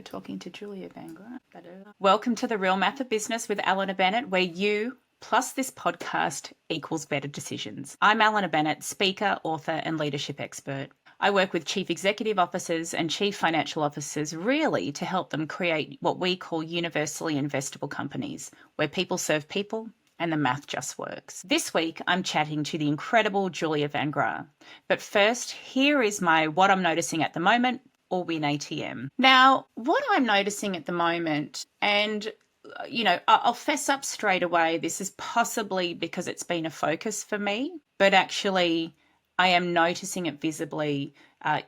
we're talking to Julia Van Graas. Welcome to The Real Math of Business with Alena Bennett, where you plus this podcast equals better decisions. I'm Alena Bennett, speaker, author, and leadership expert. I work with chief executive officers and chief financial officers really to help them create what we call universally investable companies, where people serve people and the math just works. This week, I'm chatting to the incredible Julia Van Graas. But first, here is my What I'm Noticing at the Moment, or WINATM. Now, what I'm noticing at the moment, and I'll fess up straight away, this is possibly because it's been a focus for me, but actually I am noticing it visibly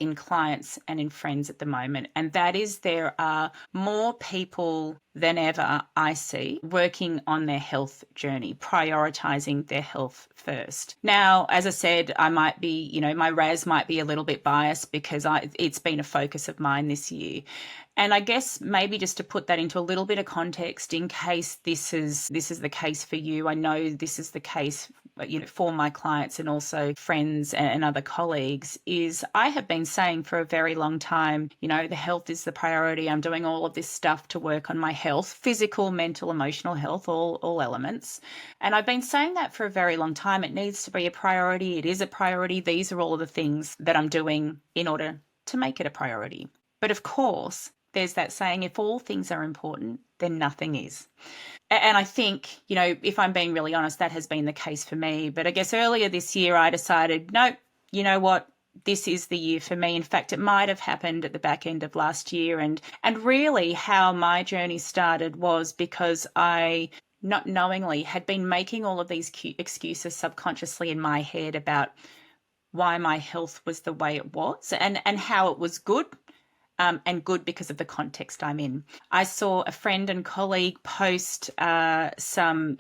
in clients and in friends at the moment. And that is there are more people than ever I see working on their health journey, prioritizing their health first. Now, as I said, I might be, my RAS might be a little bit biased because it's been a focus of mine this year. And I guess maybe just to put that into a little bit of context in case this is the case for you. I know this is the case for my clients and also friends and other colleagues, is I have been saying for a very long time, the health is the priority. I'm doing all of this stuff to work on my health, physical, mental, emotional health, all elements. And I've been saying that for a very long time. It needs to be a priority. It is a priority. These are all of the things that I'm doing in order to make it a priority. But of course, there's that saying, if all things are important, then nothing is. And I think, if I'm being really honest, that has been the case for me. But I guess earlier this year, I decided, no, you know what? This is the year for me. In fact, it might have happened at the back end of last year. And really how my journey started was because I, not knowingly, had been making all of these excuses subconsciously in my head about why my health was the way it was and how it was good. And good because of the context I'm in. I saw a friend and colleague post about some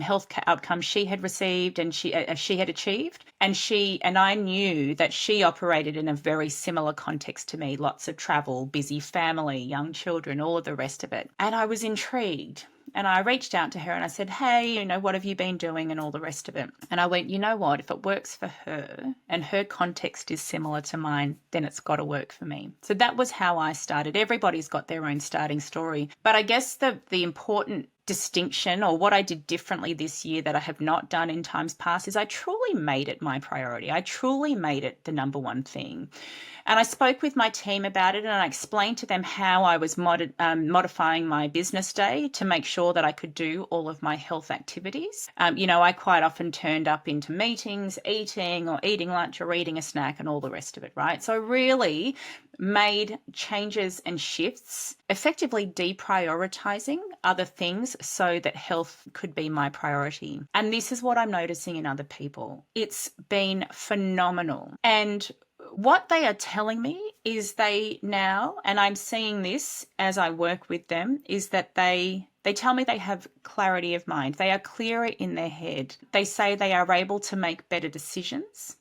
health outcomes she had received and she had achieved, and I knew that she operated in a very similar context to me. Lots of travel, busy family, young children, all of the rest of it, and I was intrigued. And I reached out to her and I said, hey, what have you been doing and all the rest of it? And I went, you know what, if it works for her and her context is similar to mine, then it's got to work for me. So that was how I started. Everybody's got their own starting story. But I guess the important distinction, or what I did differently this year that I have not done in times past, is I truly made it my priority. I truly made it the number one thing. And I spoke with my team about it and I explained to them how I was modifying my business day to make sure that I could do all of my health activities. I quite often turned up into meetings, eating lunch or eating a snack and all the rest of it, right? So I really made changes and shifts, effectively deprioritizing other things so that health could be my priority. And this is what I'm noticing in other people. It's been phenomenal. And what they are telling me is they now, and I'm seeing this as I work with them, is that they tell me they have clarity of mind. They are clearer in their head. They say they are able to make better decisions.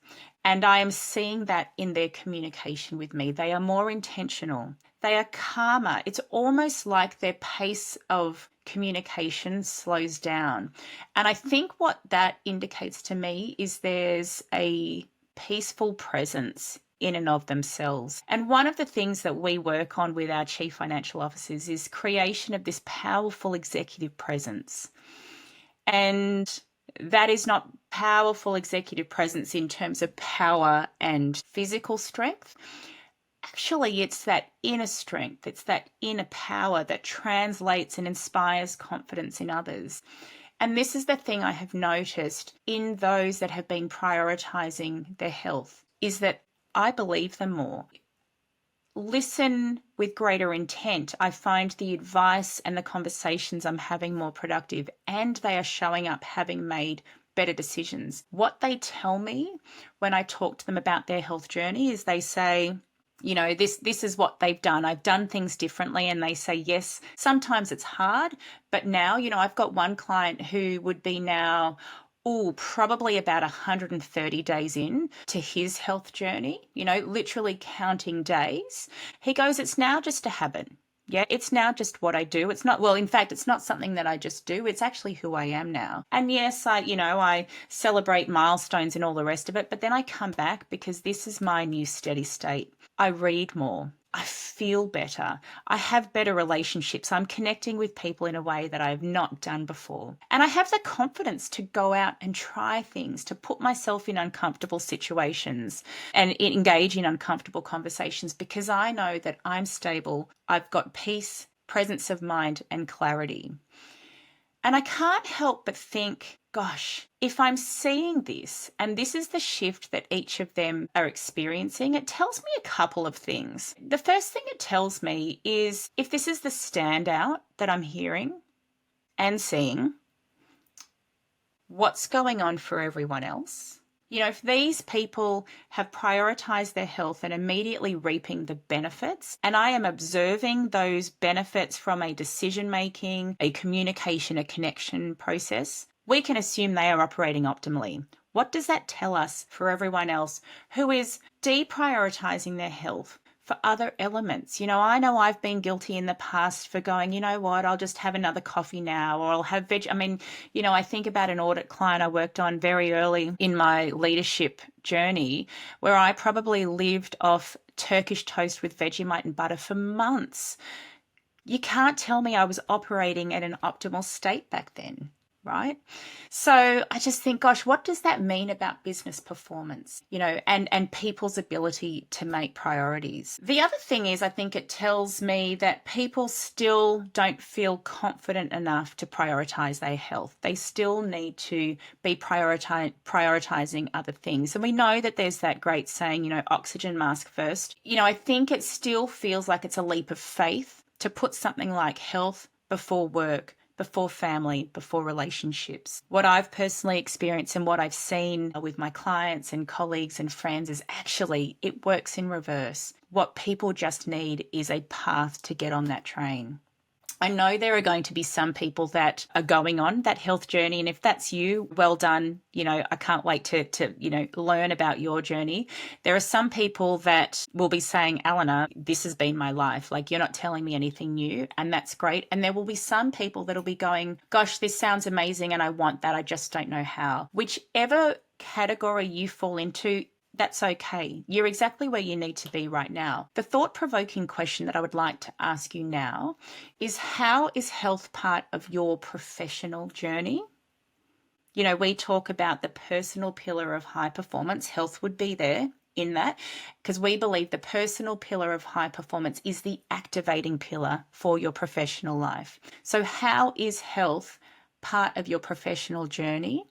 And I am seeing that in their communication with me. They are more intentional. They are calmer. It's almost like their pace of communication slows down. And I think what that indicates to me is there's a peaceful presence in and of themselves. And one of the things that we work on with our chief financial officers is creation of this powerful executive presence. And that is not powerful executive presence in terms of power and physical strength. Actually, it's that inner strength. It's that inner power that translates and inspires confidence in others. And this is the thing I have noticed in those that have been prioritizing their health, is that I believe them more. Listen with greater intent. I find the advice and the conversations I'm having more productive, and they are showing up having made better decisions. What they tell me when I talk to them about their health journey is they say, this is what they've done. I've done things differently. And they say, yes, sometimes it's hard, but now, I've got one client who would be now, probably about 130 days in to his health journey, literally counting days. He goes, it's now just a habit. Yeah, it's now just what I do. It's not, in fact, it's not something that I just do. It's actually who I am now. And yes, I celebrate milestones and all the rest of it, but then I come back because this is my new steady state. I read more. I feel better. I have better relationships. I'm connecting with people in a way that I've not done before. And I have the confidence to go out and try things, to put myself in uncomfortable situations and engage in uncomfortable conversations because I know that I'm stable. I've got peace, presence of mind, and clarity. And I can't help but think, gosh, if I'm seeing this, and this is the shift that each of them are experiencing, it tells me a couple of things. The first thing it tells me is if this is the standout that I'm hearing and seeing, what's going on for everyone else? If these people have prioritized their health and immediately reaping the benefits, and I am observing those benefits from a decision making, a communication, a connection process, we can assume they are operating optimally. What does that tell us for everyone else who is deprioritizing their health for other elements? I know I've been guilty in the past for going, you know what, I'll just have another coffee now, or I'll have veg. I think about an audit client I worked on very early in my leadership journey where I probably lived off Turkish toast with Vegemite and butter for months. You can't tell me I was operating at an optimal state back then. Right? So I just think, gosh, what does that mean about business performance, and people's ability to make priorities? The other thing is, I think it tells me that people still don't feel confident enough to prioritize their health. They still need to be prioritizing other things. And we know that there's that great saying, oxygen mask first. I think it still feels like it's a leap of faith to put something like health before work, before family, before relationships. What I've personally experienced and what I've seen with my clients and colleagues and friends is actually it works in reverse. What people just need is a path to get on that train. I know there are going to be some people that are going on that health journey. And if that's you, well done. I can't wait to learn about your journey. There are some people that will be saying, Alena, this has been my life. Like, you're not telling me anything new. And that's great. And there will be some people that'll be going, gosh, this sounds amazing. And I want that. I just don't know how. Whichever category you fall into, that's okay. You're exactly where you need to be right now. The thought-provoking question that I would like to ask you now is, how is health part of your professional journey? We talk about the personal pillar of high performance. Health would be there in that because we believe the personal pillar of high performance is the activating pillar for your professional life. So how is health part of your professional journey?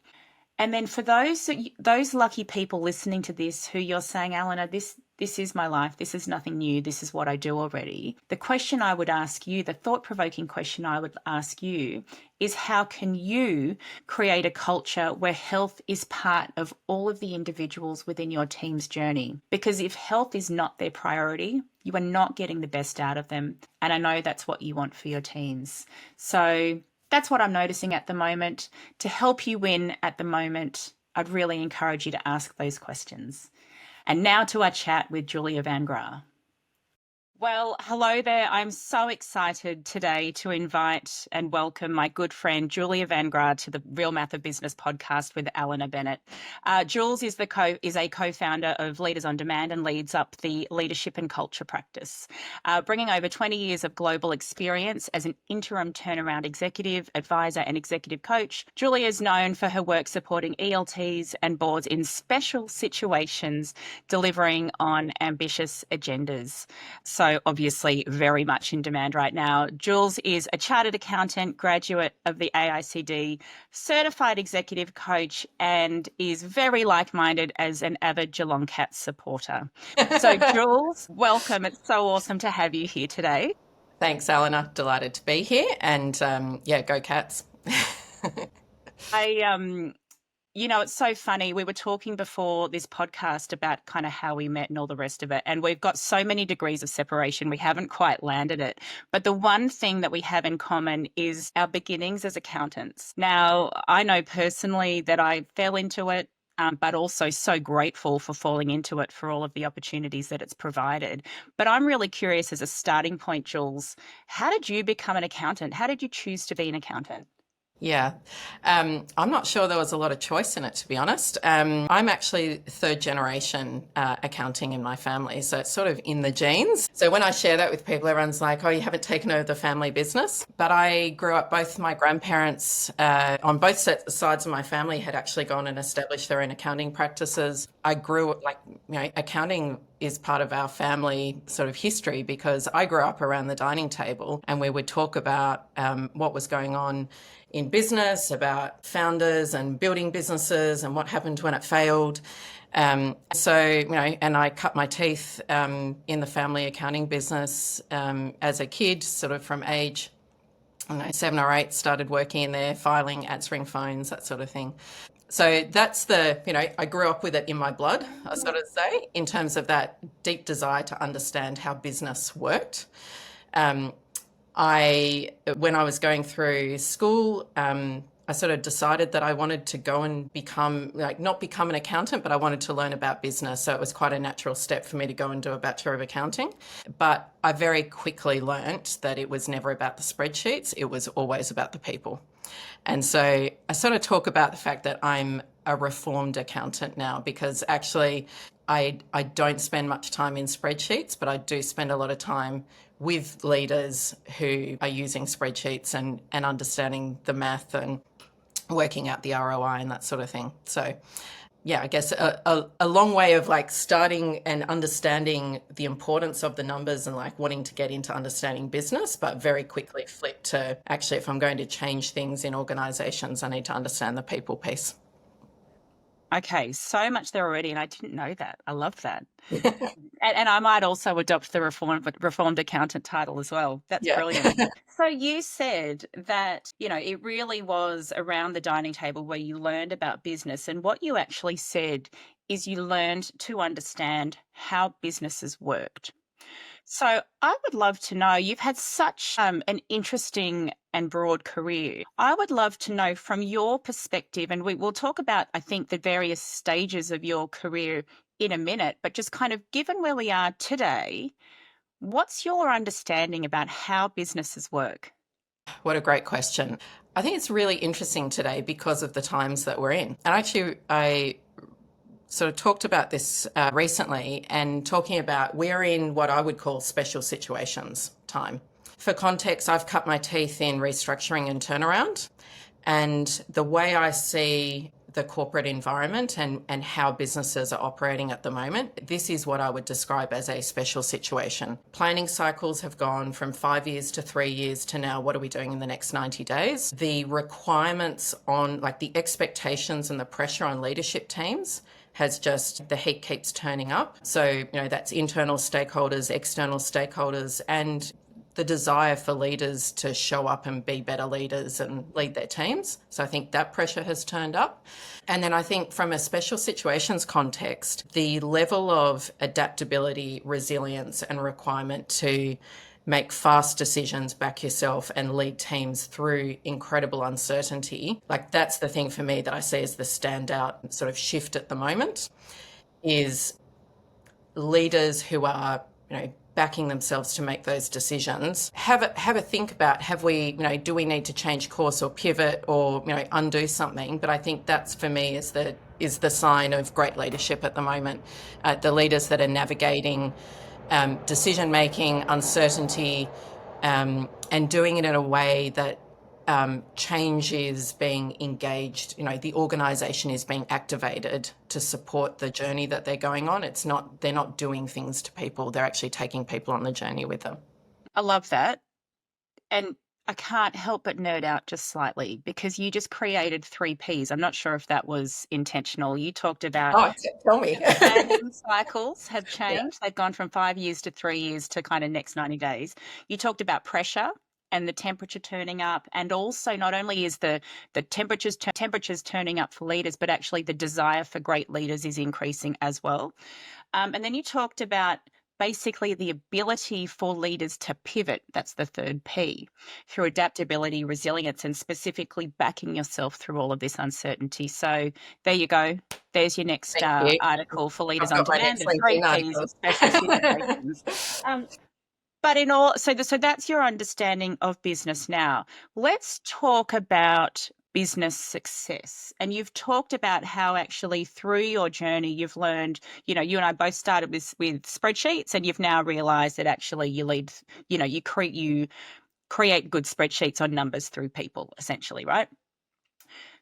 And then for those lucky people listening to this who you're saying, Alena, this is my life, this is nothing new, this is what I do already. The question I would ask you, the thought-provoking question I would ask you is, how can you create a culture where health is part of all of the individuals within your team's journey? Because if health is not their priority, you are not getting the best out of them. And I know that's what you want for your teams. So that's what I'm noticing at the moment. To help you win at the moment, I'd really encourage you to ask those questions. And now to our chat with Julia Van Graas. Well, hello there. I'm so excited today to invite and welcome my good friend Julia Van Graas to the Real Math of Business podcast with Alena Bennett. Jules is a co-founder of Leaders on Demand and leads up the leadership and culture practice. Bringing over 20 years of global experience as an interim turnaround executive, advisor and executive coach, Julia is known for her work supporting ELTs and boards in special situations, delivering on ambitious agendas. So obviously very much in demand right now. Jules is a chartered accountant, graduate of the AICD, certified executive coach, and is very like-minded as an avid Geelong Cats supporter. So Jules, welcome. It's so awesome to have you here today. Thanks, Alena. Delighted to be here. And go Cats. It's so funny. We were talking before this podcast about kind of how we met and all the rest of it. And we've got so many degrees of separation. We haven't quite landed it. But the one thing that we have in common is our beginnings as accountants. Now, I know personally that I fell into it, but also so grateful for falling into it for all of the opportunities that it's provided. But I'm really curious, as a starting point, Jules, how did you become an accountant? How did you choose to be an accountant? Yeah. I'm not sure there was a lot of choice in it, to be honest. I'm actually third generation accounting in my family, so it's sort of in the genes. So when I share that with people, everyone's like, oh, you haven't taken over the family business. But I grew up, both my grandparents on both sides of my family had actually gone and established their own accounting practices. I grew like, accounting is part of our family sort of history because I grew up around the dining table and we would talk about what was going on in business, about founders and building businesses and what happened when it failed. And I cut my teeth in the family accounting business as a kid, sort of from age, 7 or 8, started working in there, filing, answering phones, that sort of thing. So that's I grew up with it in my blood, I sort of say, in terms of that deep desire to understand how business worked. When I was going through school, I sort of decided that I wanted to go and not become an accountant, but I wanted to learn about business. So it was quite a natural step for me to go and do a Bachelor of Accounting. But I very quickly learnt that it was never about the spreadsheets. It was always about the people. And so I sort of talk about the fact that I'm a reformed accountant now because actually I don't spend much time in spreadsheets, but I do spend a lot of time with leaders who are using spreadsheets and understanding the math and working out the ROI and that sort of thing. So yeah, I guess a long way of like starting and understanding the importance of the numbers and like wanting to get into understanding business, but very quickly flip to actually, if I'm going to change things in organizations, I need to understand the people piece. Okay, so much there already, and I didn't know that. I love that. And I might also adopt the reformed accountant title as well. That's Yeah. brilliant. So you said that, it really was around the dining table where you learned about business. And what you actually said is you learned to understand how businesses worked. So I would love to know, you've had such an interesting and broad career. I would love to know from your perspective, and we will talk about, I think, the various stages of your career in a minute, but just kind of given where we are today, what's your understanding about how businesses work? What a great question. I think it's really interesting today because of the times that we're in. And actually, I sort of talked about this recently and talking about we're in what I would call special situations time. For context, I've cut my teeth in restructuring and turnaround. And the way I see the corporate environment and how businesses are operating at the moment, this is what I would describe as a special situation. Planning cycles have gone from 5 years to 3 years to now, what are we doing in the next 90 days? The requirements on, like the expectations and the pressure on leadership teams the heat keeps turning up. So, that's internal stakeholders, external stakeholders, and the desire for leaders to show up and be better leaders and lead their teams. So I think that pressure has turned up. And then I think from a special situations context, the level of adaptability, resilience, and requirement to make fast decisions, back yourself, and lead teams through incredible uncertainty. Like that's the thing for me that I see as the standout sort of shift at the moment is leaders who are, backing themselves to make those decisions. Have a think about, do we need to change course or pivot or, undo something? But I think that's for me is the sign of great leadership at the moment. The leaders that are navigating decision making, uncertainty, and doing it in a way that change is being engaged. The organisation is being activated to support the journey that they're going on. They're not doing things to people. They're actually taking people on the journey with them. I love that. And I can't help but nerd out just slightly because you just created 3 Ps. I'm not sure if that was intentional. You talked about Tell me. planning cycles have changed. Yeah. They've gone from 5 years to 3 years to kind of next 90 days. You talked about pressure and the temperature turning up, and also not only is the temperatures turning up for leaders, but actually the desire for great leaders is increasing as well. And then you talked about basically the ability for leaders to pivot. That's the 3rd P, through adaptability, resilience, and specifically backing yourself through all of this uncertainty. So there you go. There's your next Thank you. article for Leaders I've on got my Demand. next The 3 LinkedIn Ps article. of special situations. But in all, so that's your understanding of business now. Let's talk about business success. And you've talked about how actually through your journey you've learned, you know, you and I both started with spreadsheets, and you've now realized that actually you create good spreadsheets on numbers through people, essentially, right?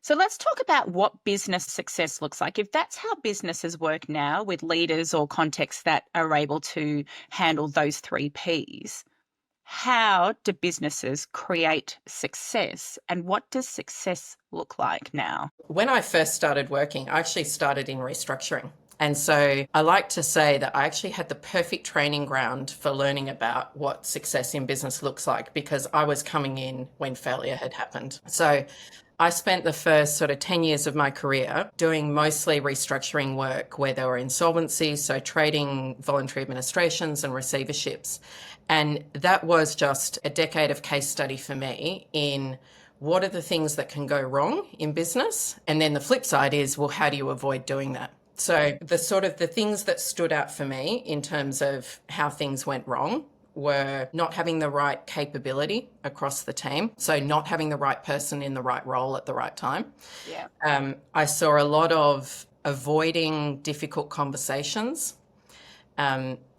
So let's talk about what business success looks like. If that's how businesses work now with leaders or contexts that are able to handle those 3 Ps, how do businesses create success, and what does success look like now? When I first started working, I actually started in restructuring. And so I like to say that I actually had the perfect training ground for learning about what success in business looks like, because I was coming in when failure had happened. So I spent the first sort of 10 years of my career doing mostly restructuring work where there were insolvencies, so trading, voluntary administrations and receiverships. And that was just a decade of case study for me in what are the things that can go wrong in business? And then the flip side is, well, how do you avoid doing that? So the things that stood out for me in terms of how things went wrong were not having the right capability across the team. So not having the right person in the right role at the right time. Yeah. I saw a lot of avoiding difficult conversations.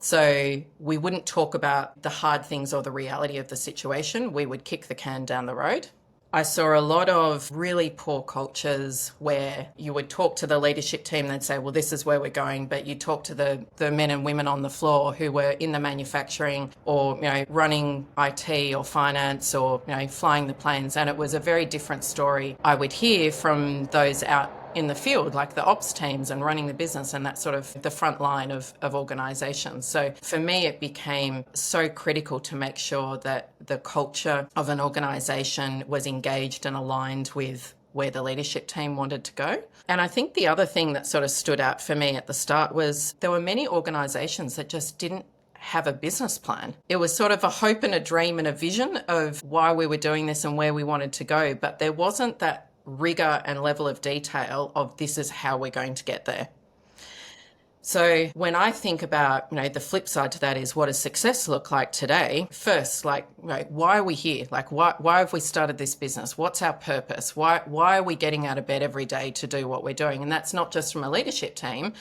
So we wouldn't talk about the hard things or the reality of the situation. We would kick the can down the road. I saw a lot of really poor cultures where you would talk to the leadership team and they'd say, well, this is where we're going. But you talk to the men and women on the floor who were in the manufacturing or, you know, running IT or finance or, you know, flying the planes. And it was a very different story I would hear from those out in the field, like the ops teams and running the business and that sort of the front line of organisations. So for me, it became so critical to make sure that the culture of an organisation was engaged and aligned with where the leadership team wanted to go. And I think the other thing that sort of stood out for me at the start was there were many organisations that just didn't have a business plan. It was sort of a hope and a dream and a vision of why we were doing this and where we wanted to go, but there wasn't that rigor and level of detail of this is how we're going to get there. So when I think about, you know, the flip side to that is what does success look like today? First, like, right, why are we here? Like, why have we started this business? What's our purpose? Why are we getting out of bed every day to do what we're doing? And that's not just from a leadership team.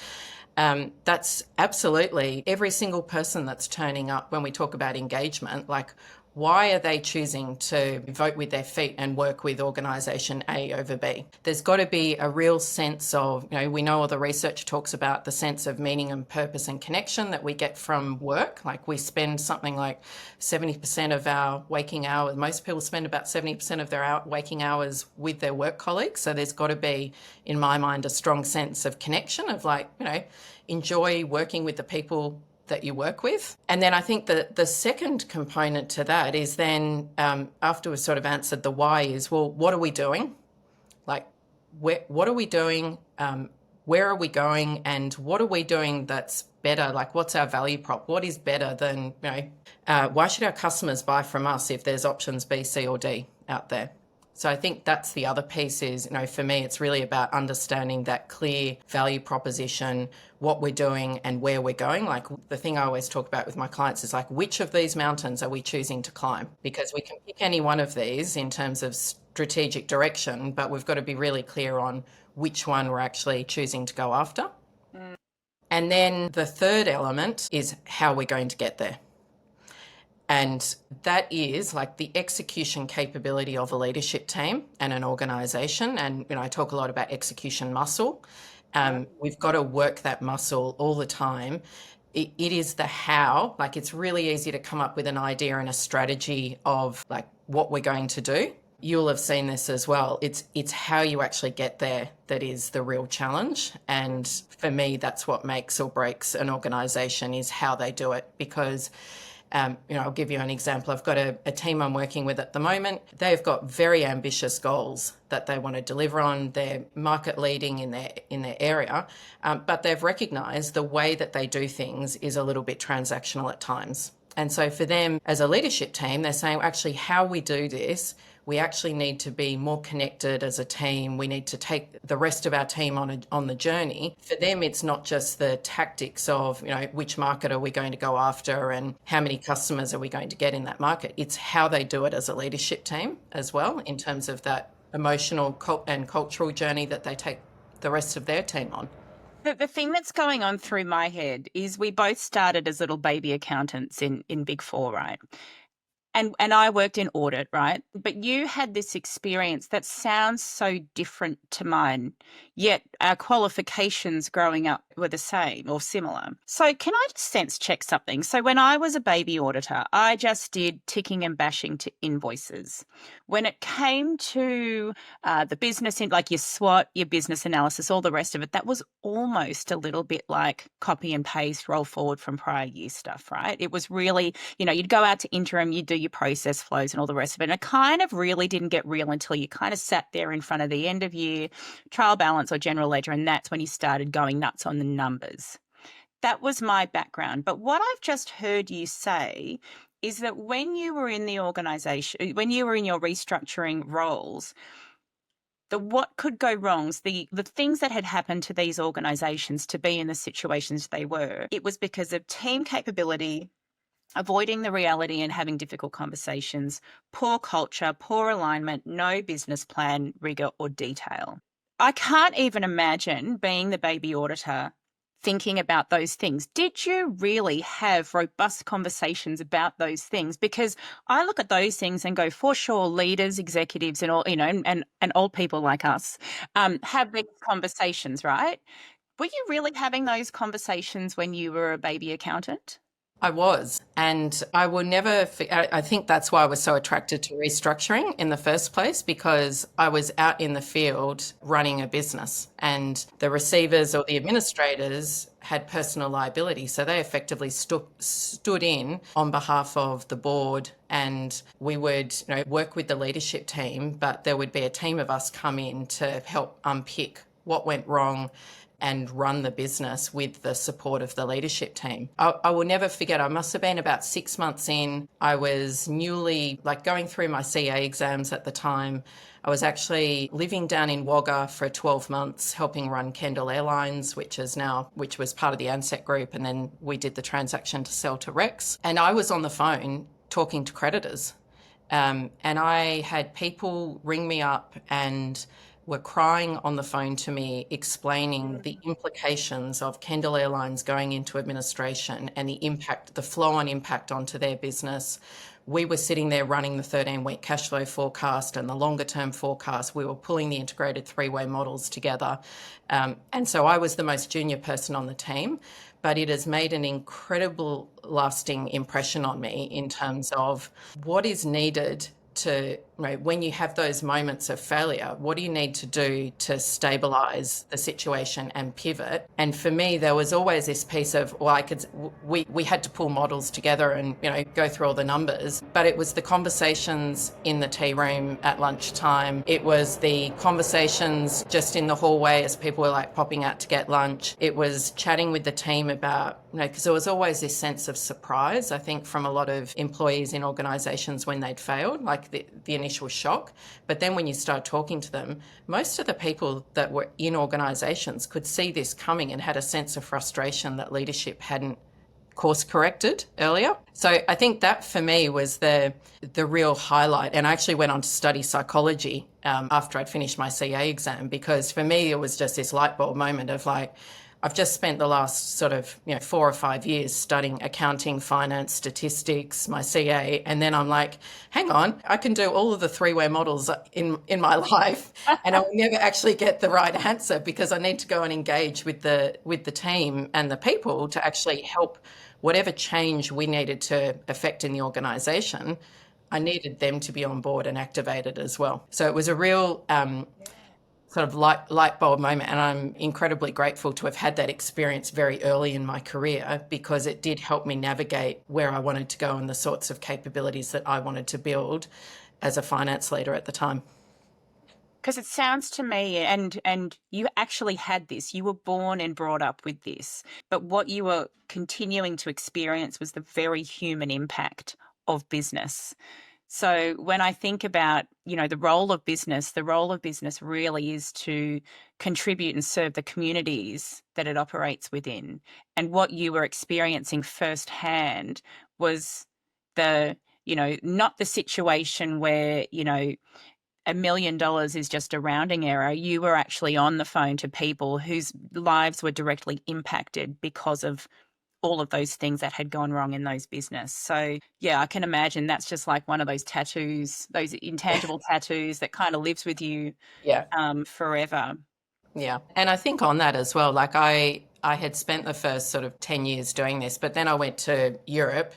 That's absolutely every single person that's turning up when we talk about engagement. Like, why are they choosing to vote with their feet and work with organisation A over B? There's got to be a real sense of, you know, we know all the research talks about the sense of meaning and purpose and connection that we get from work. Like we spend something like 70% of our waking hours, most people spend about 70% of their waking hours with their work colleagues. So there's got to be, in my mind, a strong sense of connection of like, you know, enjoy working with the people that you work with. And then I think that the second component to that is then after we've sort of answered the why is, well, what are we doing? Like, what are we doing? Where are we going? And what are we doing that's better? Like, what's our value prop? What is better than, you know, why should our customers buy from us if there's options B, C or D out there? So I think that's the other piece is, you know, for me, it's really about understanding that clear value proposition, what we're doing and where we're going. Like the thing I always talk about with my clients is like, which of these mountains are we choosing to climb? Because we can pick any one of these in terms of strategic direction, but we've got to be really clear on which one we're actually choosing to go after. And then the third element is how we're going to get there. And that is like the execution capability of a leadership team and an organisation. And, you know, I talk a lot about execution muscle. We've got to work that muscle all the time. It is the how. Like it's really easy to come up with an idea and a strategy of like what we're going to do. You'll have seen this as well. It's how you actually get there that is the real challenge. And for me, that's what makes or breaks an organisation is how they do it. Because you know, I'll give you an example. I've got a team I'm working with at the moment. They've got very ambitious goals that they want to deliver on. They're market leading in their area, but they've recognised the way that they do things is a little bit transactional at times. And so for them as a leadership team, they're saying, actually, how we do this, we actually need to be more connected as a team. We need to take the rest of our team on the journey. For them, it's not just the tactics of, which market are we going to go after and how many customers are we going to get in that market. It's how they do it as a leadership team as well, in terms of that emotional and cultural journey that they take the rest of their team on. The thing that's going on through my head is we both started as little baby accountants in Big Four, right? And I worked in audit, right? But you had this experience that sounds so different to mine, yet our qualifications growing up were the same or similar. So can I just sense check something? So when I was a baby auditor, I just did ticking and bashing to invoices. When it came to the business, like your SWOT, your business analysis, all the rest of it, that was almost a little bit like copy and paste, roll forward from prior year stuff, right? It was really, you'd go out to interim, you'd do your process flows and all the rest of it. And it kind of really didn't get real until you kind of sat there in front of the end of year trial balance or general ledger, and that's when you started going nuts on the numbers. That was my background. But what I've just heard you say is that when you were in the organisation, when you were in your restructuring roles, what could go wrong, the things that had happened to these organisations to be in the situations they were, it was because of team capability, avoiding the reality and having difficult conversations, poor culture, poor alignment, no business plan, rigor or detail. I can't even imagine being the baby auditor thinking about those things. Did you really have robust conversations about those things? Because I look at those things and go, for sure, leaders, executives and all, and old people like us have these conversations, right? Were you really having those conversations when you were a baby accountant? I was, and I will never, I think that's why I was so attracted to restructuring in the first place, because I was out in the field running a business and the receivers or the administrators had personal liability. So they effectively stood in on behalf of the board, and we would work with the leadership team, but there would be a team of us come in to help unpick what went wrong and run the business with the support of the leadership team. I will never forget, I must have been about 6 months in. I was newly going through my CA exams at the time. I was actually living down in Wagga for 12 months, helping run Kendall Airlines, which was part of the Ansett Group, and then we did the transaction to sell to Rex. And I was on the phone talking to creditors. And I had people ring me up and were crying on the phone to me, explaining the implications of Kendall Airlines going into administration and the flow-on impact onto their business. We were sitting there running the 13-week cash flow forecast and the longer-term forecast. We were pulling the integrated three-way models together. And so I was the most junior person on the team, but it has made an incredible lasting impression on me in terms of what is needed to, when you have those moments of failure, what do you need to do to stabilize the situation and pivot? And for me, there was always this piece of, we had to pull models together and, go through all the numbers, but it was the conversations in the tea room at lunchtime. It was the conversations just in the hallway as people were popping out to get lunch. It was chatting with the team about, because there was always this sense of surprise, I think, from a lot of employees in organizations when they'd failed, the initial shock. But then when you start talking to them, most of the people that were in organisations could see this coming and had a sense of frustration that leadership hadn't course corrected earlier. So I think that for me was the real highlight. And I actually went on to study psychology after I'd finished my CA exam, because for me it was just this light bulb moment of I've just spent the last 4 or 5 years studying accounting, finance, statistics, my CA, and then I'm like, hang on, I can do all of the three-way models in my life, and I'll never actually get the right answer because I need to go and engage with the team and the people to actually help whatever change we needed to affect in the organisation. I needed them to be on board and activated as well. So it was a real light bulb moment, and I'm incredibly grateful to have had that experience very early in my career, because it did help me navigate where I wanted to go and the sorts of capabilities that I wanted to build as a finance leader at the time. Because it sounds to me, and you actually had this, you were born and brought up with this, but what you were continuing to experience was the very human impact of business. So when I think about, the role of business, really is to contribute and serve the communities that it operates within. And what you were experiencing firsthand was not the situation where, $1 million is just a rounding error. You were actually on the phone to people whose lives were directly impacted because of all of those things that had gone wrong in those business. So yeah, I can imagine that's just like one of those tattoos, those intangible tattoos that kind of lives with you Yeah. forever. Yeah. And I think on that as well, like I had spent the first sort of 10 years doing this, but then I went to Europe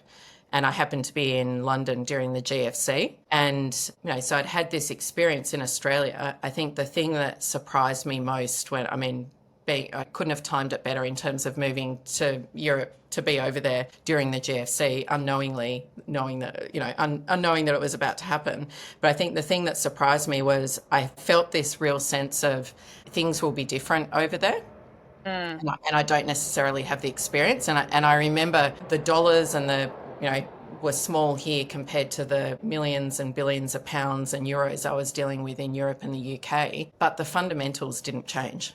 and I happened to be in London during the GFC. And, so I'd had this experience in Australia. I think the thing that surprised me most I couldn't have timed it better in terms of moving to Europe to be over there during the GFC, unknowingly, knowing that, unknowing that it was about to happen. But I think the thing that surprised me was I felt this real sense of things will be different over there. And I don't necessarily have the experience. And I remember the dollars and were small here compared to the millions and billions of pounds and euros I was dealing with in Europe and the UK. But the fundamentals didn't change.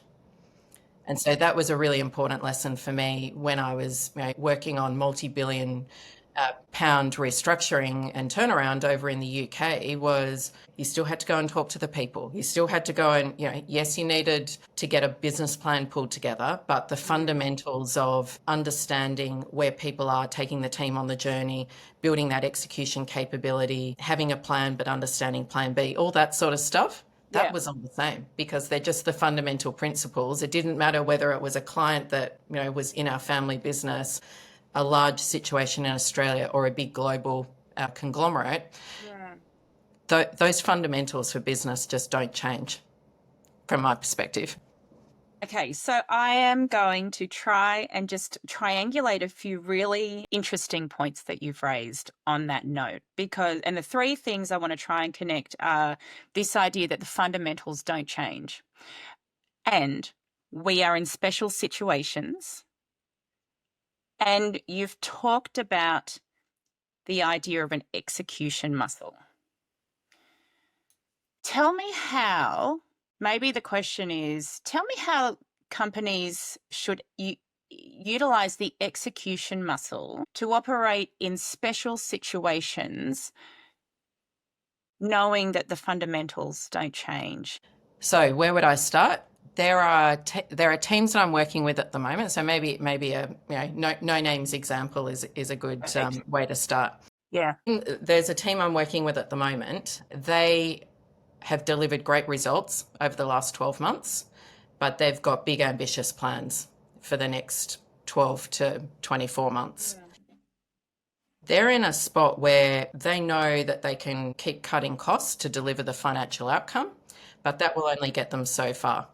And so that was a really important lesson for me when I was working on multi-billion pound restructuring and turnaround over in the UK. Was you still had to go and talk to the people. You still had to go and, yes, you needed to get a business plan pulled together, but the fundamentals of understanding where people are, taking the team on the journey, building that execution capability, having a plan, but understanding plan B, all that sort of stuff. That was all the same because they're just the fundamental principles. It didn't matter whether it was a client that, was in our family business, a large situation in Australia or a big global conglomerate. Those fundamentals for business just don't change from my perspective. Okay, so I am going to try and just triangulate a few really interesting points that you've raised on that note, and the three things I want to try and connect are this idea that the fundamentals don't change, and we are in special situations, and you've talked about the idea of an execution muscle. Tell me how. Maybe the question is, tell me how companies should utilize the execution muscle to operate in special situations, knowing that the fundamentals don't change. So where would I start? There are teams that I'm working with at the moment. So maybe a no names example is a good way to start. Yeah. There's a team I'm working with at the moment. They have delivered great results over the last 12 months, but they've got big ambitious plans for the next 12 to 24 months. Yeah. They're in a spot where they know that they can keep cutting costs to deliver the financial outcome, but that will only get them so far.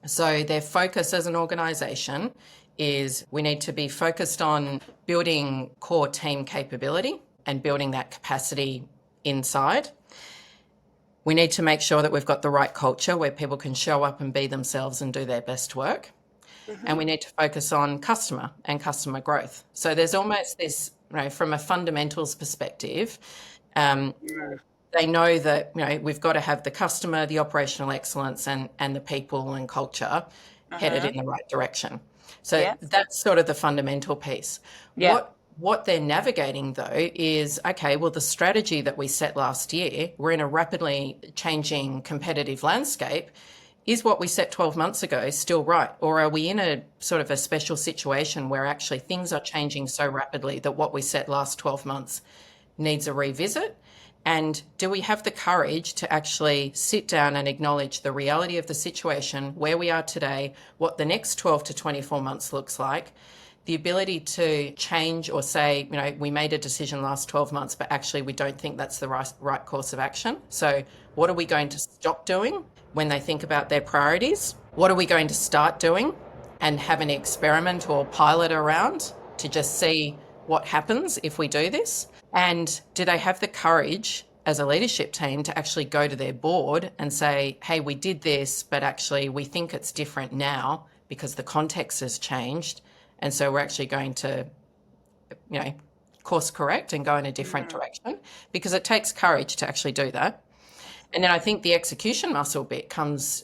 So their focus as an organisation is we need to be focused on building core team capability and building that capacity inside. We need to make sure that we've got the right culture where people can show up and be themselves and do their best work. Mm-hmm. And we need to focus on customer and customer growth. So there's almost this, from a fundamentals perspective, they know that, we've got to have the customer, the operational excellence and the people and culture headed in the right direction. So that's sort of the fundamental piece. Yeah. What they're navigating, though, is, okay, well, the strategy that we set last year, we're in a rapidly changing competitive landscape. Is what we set 12 months ago still right? Or are we in a sort of a special situation where actually things are changing so rapidly that what we set last 12 months needs a revisit? And do we have the courage to actually sit down and acknowledge the reality of the situation, where we are today, what the next 12 to 24 months looks like, the ability to change or say, we made a decision last 12 months, but actually we don't think that's the right course of action. So what are we going to stop doing when they think about their priorities? What are we going to start doing and have an experiment or pilot around to just see what happens if we do this? And do they have the courage as a leadership team to actually go to their board and say, hey, we did this, but actually we think it's different now because the context has changed. And so we're actually going to, course correct and go in a different direction, because it takes courage to actually do that. And then I think the execution muscle bit comes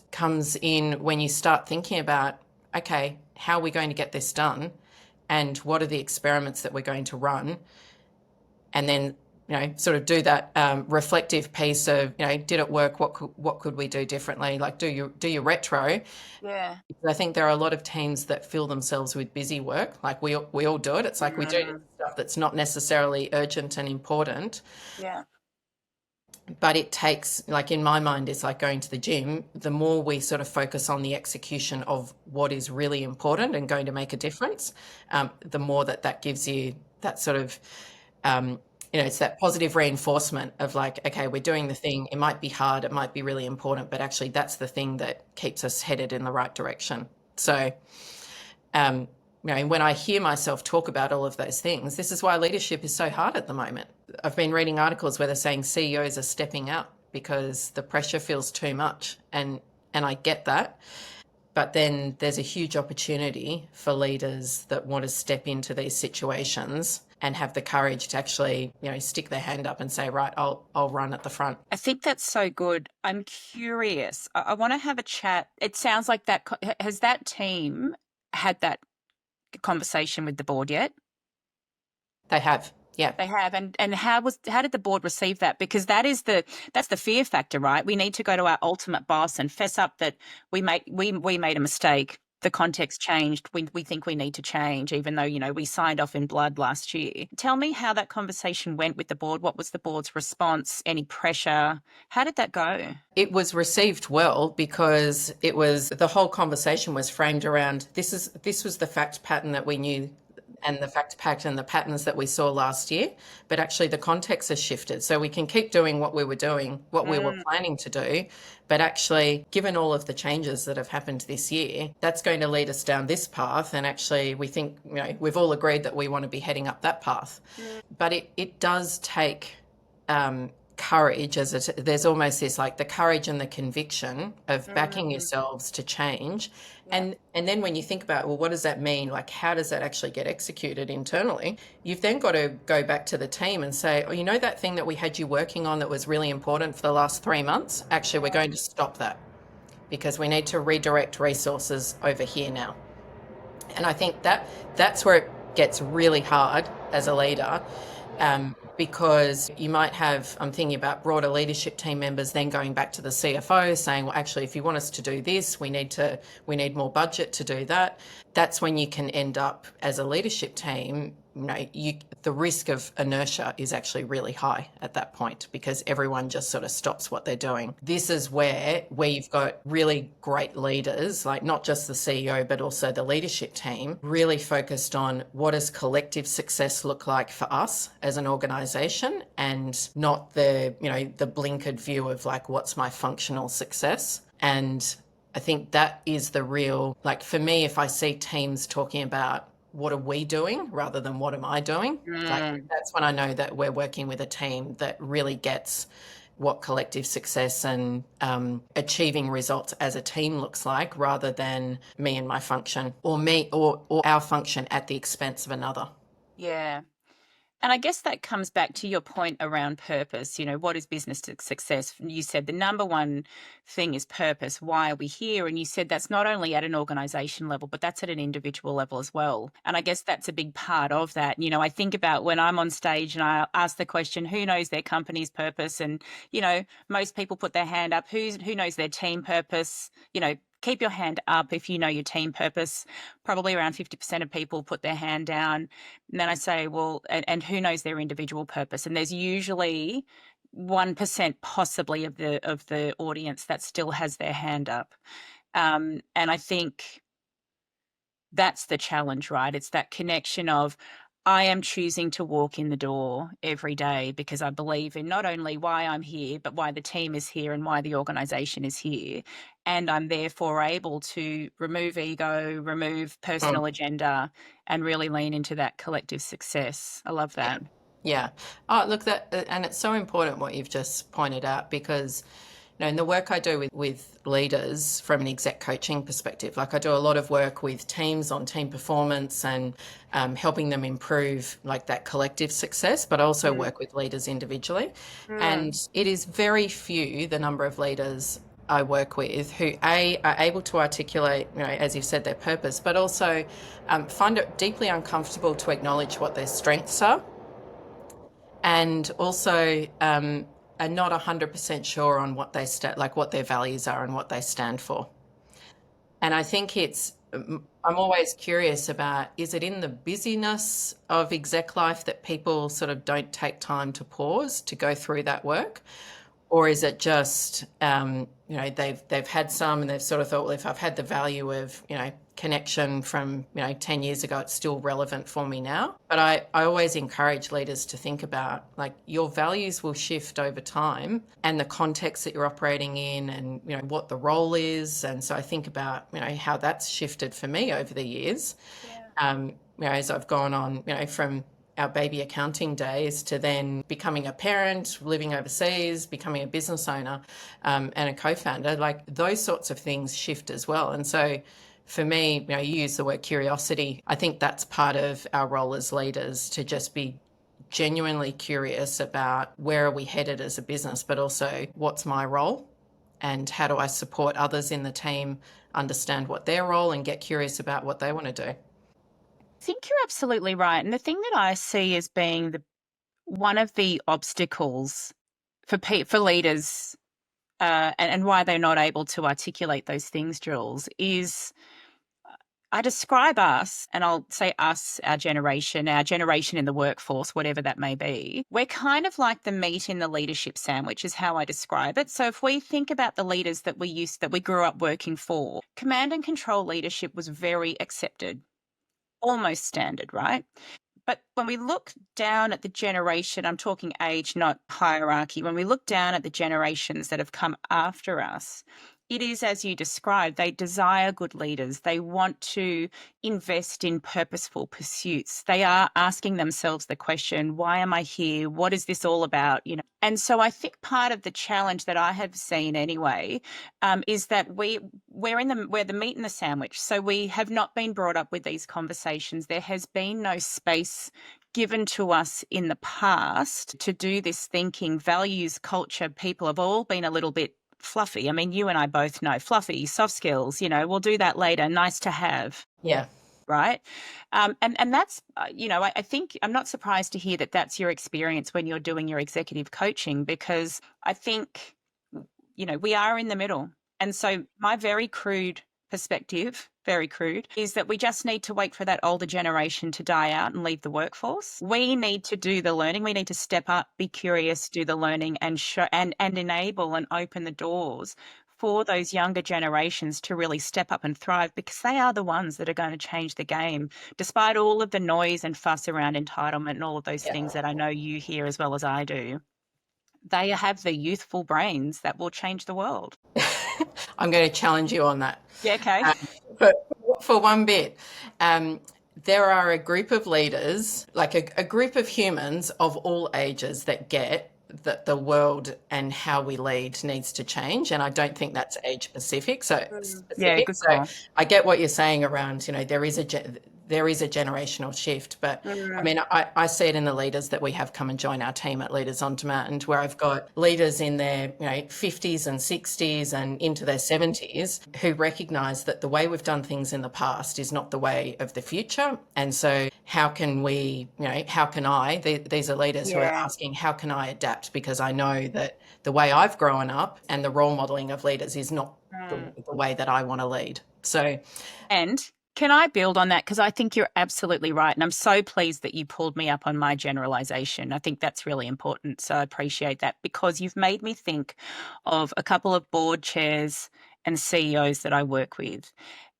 in when you start thinking about, okay, how are we going to get this done? And what are the experiments that we're going to run? And then, sort of do that reflective piece of, did it work? What could we do differently? Like do your retro. Yeah. I think there are a lot of teams that fill themselves with busy work. Like we all do it. It's like we do stuff that's not necessarily urgent and important. Yeah. But it takes, like in my mind, it's like going to the gym. The more we sort of focus on the execution of what is really important and going to make a difference, the more that gives you that sort of, it's that positive reinforcement of like, okay, we're doing the thing. It might be hard. It might be really important, but actually that's the thing that keeps us headed in the right direction. So, when I hear myself talk about all of those things, this is why leadership is so hard at the moment. I've been reading articles where they're saying CEOs are stepping out because the pressure feels too much. And I get that. But then there's a huge opportunity for leaders that want to step into these situations and have the courage to actually, stick their hand up and say, right, I'll run at the front. I think that's so good. I'm curious. I want to have a chat. It sounds like has that team had that conversation with the board yet? They have. Yeah. They have. And how did the board receive that? Because that's the fear factor, right? We need to go to our ultimate boss and fess up that we made a mistake. The context changed. We think we need to change, even though, we signed off in blood last year. Tell me how that conversation went with the board. What was the board's response? Any pressure? How did that go? It was received well, because the whole conversation was framed around this was the fact pattern that we knew, and the fact pattern and the patterns that we saw last year, but actually the context has shifted. So we can keep doing what we were doing, what we were planning to do, but actually, given all of the changes that have happened this year, that's going to lead us down this path. And actually, we think, we've all agreed that we want to be heading up that path. But it does take courage, there's almost this, like the courage and the conviction of backing yourselves to change. And then when you think about, well, what does that mean? Like, how does that actually get executed internally? You've then got to go back to the team and say, oh, that thing that we had you working on that was really important for the last 3 months, actually, we're going to stop that because we need to redirect resources over here now. And I think that's where it gets really hard as a leader. Because you might have, I'm thinking about broader leadership team members then going back to the CFO saying, well, actually, if you want us to do this, we need more budget to do that. That's when you can end up as a leadership team, the risk of inertia is actually really high at that point, because everyone just sort of stops what they're doing. This is where you've got really great leaders, like not just the CEO, but also the leadership team, really focused on what does collective success look like for us as an organisation, and not the blinkered view of like, what's my functional success. And I think that is the real, like for me, if I see teams talking about what are we doing rather than what am I doing, like, that's when I know that we're working with a team that really gets what collective success and achieving results as a team looks like, rather than me and my function, or me or our function at the expense of another. Yeah. And I guess that comes back to your point around purpose. What is business success? You said the number one thing is purpose. Why are we here? And you said that's not only at an organisation level, but that's at an individual level as well. And I guess that's a big part of that. I think about when I'm on stage and I ask the question, who knows their company's purpose? And, most people put their hand up. Who knows their team purpose? Keep your hand up if you know your team purpose. Probably around 50% of people put their hand down. And then I say, well, and who knows their individual purpose? And there's usually 1% possibly of the audience that still has their hand up. And I think that's the challenge, right? It's that connection of, I am choosing to walk in the door every day because I believe in not only why I'm here, but why the team is here and why the organisation is here. And I'm therefore able to remove ego, remove personal agenda, and really lean into that collective success. I love that. Yeah. Oh, look, and it's so important what you've just pointed out because, in the work I do with leaders from an exec coaching perspective, like I do a lot of work with teams on team performance and helping them improve like that collective success, but I also work with leaders individually. And it is very few, the number of leaders I work with who are able to articulate, as you've said, their purpose, but also find it deeply uncomfortable to acknowledge what their strengths are and also are not 100% sure on what what their values are and what they stand for. And I think I'm always curious about, is it in the busyness of exec life that people sort of don't take time to pause to go through that work? Or is it just, they've had some and they've sort of thought, well, if I've had the value of, connection from, 10 years ago, it's still relevant for me now. But I always encourage leaders to think about, like, your values will shift over time and the context that you're operating in and, what the role is. And so I think about, how that's shifted for me over the years. As I've gone on, from our baby accounting days to then becoming a parent, living overseas, becoming a business owner, and a co-founder, like those sorts of things shift as well. And so for me, you use the word curiosity. I think that's part of our role as leaders, to just be genuinely curious about where are we headed as a business, but also what's my role and how do I support others in the team understand what their role and get curious about what they want to do. I think you're absolutely right. And the thing that I see as being one of the obstacles for leaders and why they're not able to articulate those things, Jules, is I describe us, and I'll say us, our generation in the workforce, whatever that may be. We're kind of like the meat in the leadership sandwich is how I describe it. So if we think about the leaders that we grew up working for, command and control leadership was very accepted, almost standard, right? But when we look down at the generation, I'm talking age, not hierarchy. When we look down at the generations that have come after us, it is as you described, they desire good leaders. They want to invest in purposeful pursuits. They are asking themselves the question, why am I here? What is this all about? And so I think part of the challenge that I have seen anyway, is that we're the meat in the sandwich. So we have not been brought up with these conversations. There has been no space given to us in the past to do this thinking. Values, culture, people have all been a little bit fluffy. I mean, you and I both know fluffy, soft skills, we'll do that later. Nice to have. Yeah. Right. And that's, I think I'm not surprised to hear that that's your experience when you're doing your executive coaching, because I think, we are in the middle. And so my very crude perspective, is that we just need to wait for that older generation to die out and leave the workforce. We need to do the learning. We need to step up, be curious, do the learning and show and enable and open the doors for those younger generations to really step up and thrive, because they are the ones that are going to change the game, despite all of the noise and fuss around entitlement and all of those things that I know you hear as well as I do. They have the youthful brains that will change the world. I'm going to challenge you on that. Yeah, okay. But for one bit, there are a group of leaders, like a group of humans of all ages that get that the world and how we lead needs to change. And I don't think that's age specific. Yeah, good call. So I get what you're saying around, there is a generational shift. But I mean, I see it in the leaders that we have come and join our team at Leaders on Demand, where I've got leaders in their 50s and 60s and into their 70s who recognise that the way we've done things in the past is not the way of the future. And so how can we, these are leaders who are asking, how can I adapt? Because I know that the way I've grown up and the role modelling of leaders is not the way that I want to lead. So, and can I build on that? Because I think you're absolutely right. And I'm so pleased that you pulled me up on my generalization. I think that's really important. So I appreciate that, because you've made me think of a couple of board chairs and CEOs that I work with.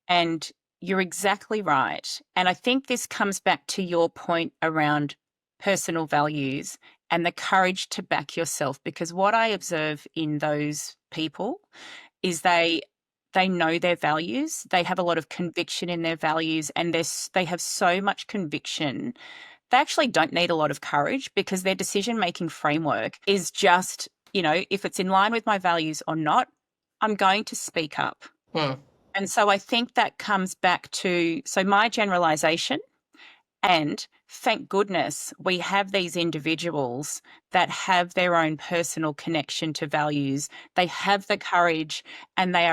And you're exactly right. And I think this comes back to your point around personal values and the courage to back yourself, because what I observe in those people is they know their values. They have a lot of conviction in their values, and they have so much conviction they actually don't need a lot of courage because their decision-making framework is just, if it's in line with my values or not, I'm going to speak up. And so I think that comes back to, my generalization, and thank goodness we have these individuals that have their own personal connection to values. They have the courage and they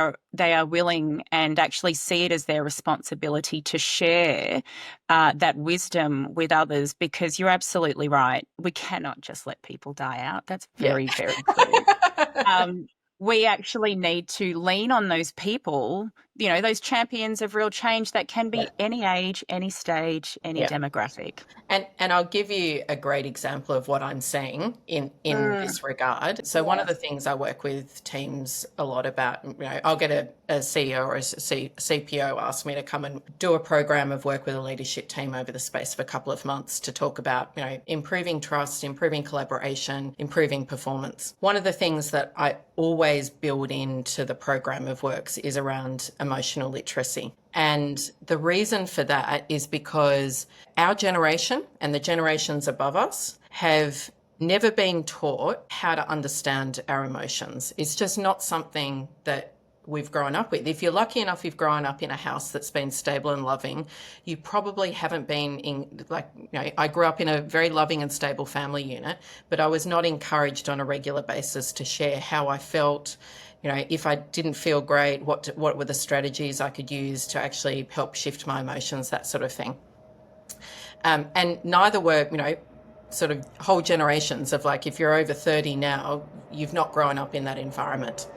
are willing and actually see it as their responsibility to share that wisdom with others, because you're absolutely right. We cannot just let people die out. That's very, very true. We actually need to lean on those people, those champions of real change that can be any age, any stage, any demographic. And I'll give you a great example of what I'm seeing in this regard. So one of the things I work with teams a lot about, I'll get a CEO or a CPO ask me to come and do a program of work with a leadership team over the space of a couple of months to talk about, improving trust, improving collaboration, improving performance. One of the things that I always build into the program of works is around emotional literacy. And the reason for that is because our generation and the generations above us have never been taught how to understand our emotions. It's just not something that we've grown up with. If you're lucky enough, you've grown up in a house that's been stable and loving. You probably haven't been in, I grew up in a very loving and stable family unit, but I was not encouraged on a regular basis to share how I felt. If I didn't feel great, what were the strategies I could use to actually help shift my emotions, that sort of thing. And neither were, sort of whole generations of if you're over 30 now, you've not grown up in that environment.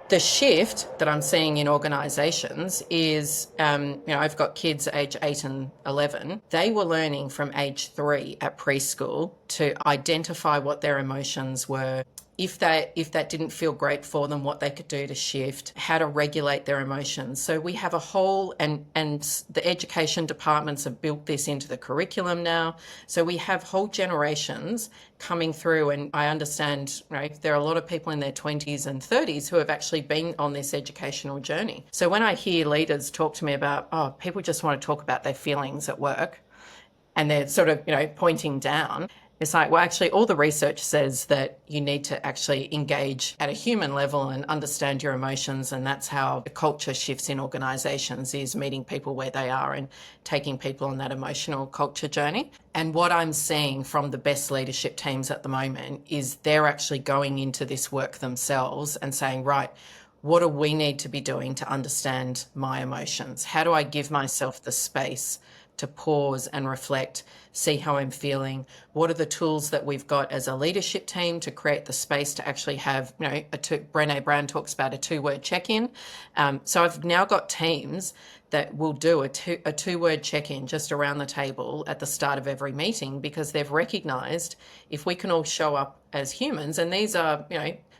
The shift that I'm seeing in organisations is, I've got kids age 8 and 11. They were learning from age 3 at preschool to identify what their emotions were. If that didn't feel great for them, what they could do to shift, how to regulate their emotions. So we have a whole, and the education departments have built this into the curriculum now. So we have whole generations coming through, and I understand, there are a lot of people in their 20s and 30s who have actually been on this educational journey. So when I hear leaders talk to me about, people just want to talk about their feelings at work, and they're sort of, pointing down, it's well, actually, all the research says that you need to actually engage at a human level and understand your emotions, and that's how the culture shifts in organisations, is meeting people where they are and taking people on that emotional culture journey. And what I'm seeing from the best leadership teams at the moment is they're actually going into this work themselves and saying, right, what do we need to be doing to understand my emotions? How do I give myself the space to pause and reflect, see how I'm feeling? What are the tools that we've got as a leadership team to create the space to actually have, Brené Brown talks about a 2-word check-in. So I've now got teams that will do a 2-word check-in just around the table at the start of every meeting, because they've recognised if we can all show up as humans, and these are,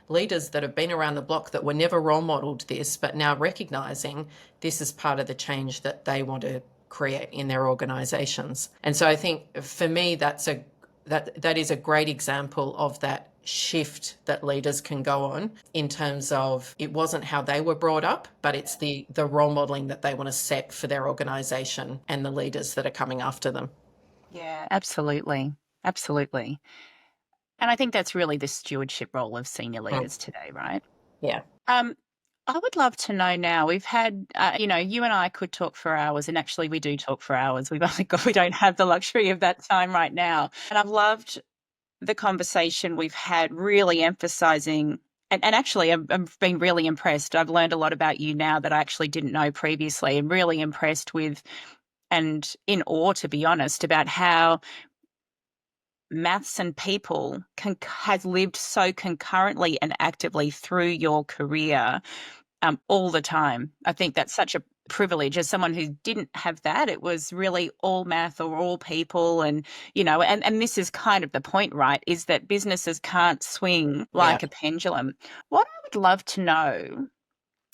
leaders that have been around the block that were never role modelled this, but now recognising this is part of the change that they want to create in their organisations. And so I think for me, that is a great example of that shift that leaders can go on, in terms of it wasn't how they were brought up, but it's the role modelling that they want to set for their organisation and the leaders that are coming after them. Yeah, absolutely. Absolutely. And I think that's really the stewardship role of senior leaders today, right? Yeah. I would love to know now. We've had, you and I could talk for hours, and actually we do talk for hours. We don't have the luxury of that time right now. And I've loved the conversation we've had, really emphasizing, and actually I've been really impressed. I've learned a lot about you now that I actually didn't know previously, and really impressed with, and in awe, to be honest, about how maths and people has lived so concurrently and actively through your career, all the time. I think that's such a privilege. As someone who didn't have that, it was really all math or all people, and and this is kind of the point, right, is that businesses can't swing like a pendulum. What I would love to know,